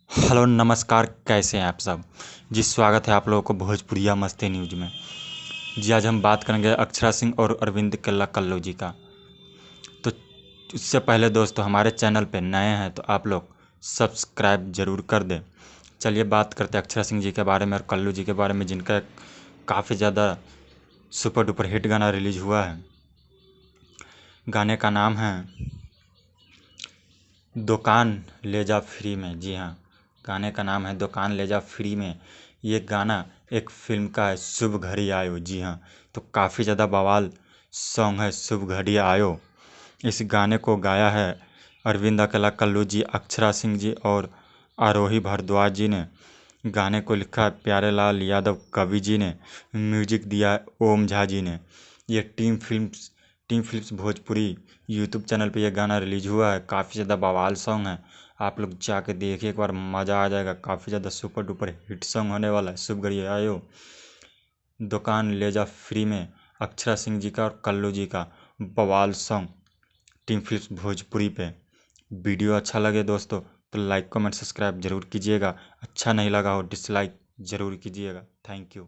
Hello नमस्कार, कैसे हैं आप सब। जी स्वागत है आप लोगों को भोजपुरिया मस्ती न्यूज में। जी आज हम बात करेंगे अक्षरा सिंह और अरविंद केल्ला कल्लू जी का। तो इससे पहले दोस्तों हमारे चैनल पे नए हैं तो आप लोग सब्सक्राइब ज़रूर कर दें। चलिए बात करते हैं अक्षरा सिंह जी के बारे में और कल्लू जी के बारे में, जिनका काफ़ी ज़्यादा सुपर डुपर हिट गाना रिलीज हुआ है। गाने का नाम है दुकान ले जा फ्री में। जी हाँ, गाने का नाम है दुकान ले जा फ्री में। ये गाना एक फिल्म का है, शुभ घड़ी आयो। जी हाँ, तो काफ़ी ज़्यादा बवाल सॉन्ग है शुभ घड़ी आयो। इस गाने को गाया है अरविंद अकेला कल्लू जी, अक्षरा सिंह जी और आरोही भारद्वाज जी ने। गाने को लिखा है प्यारे लाल यादव कवि जी ने। म्यूजिक दिया है ओम झा जी ने। ये team films Bhojpuri YouTube channel पे ये गाना रिलीज हुआ है। काफ़ी ज़्यादा बवाल सॉन्ग है, आप लोग जाके देखिए एक बार, मज़ा आ जाएगा। काफ़ी ज़्यादा सुपर डुपर हिट सॉन्ग होने वाला है शुभ घड़ी आयो। दुकान ले जा फ्री में अक्षरा सिंह जी का और कल्लू जी का बवाल सॉन्ग टीम फिल्म्स भोजपुरी पे। वीडियो अच्छा लगे दोस्तों तो लाइक कमेंट सब्सक्राइब जरूर कीजिएगा। अच्छा नहीं लगा हो डिसलाइक ज़रूर कीजिएगा। Thank you.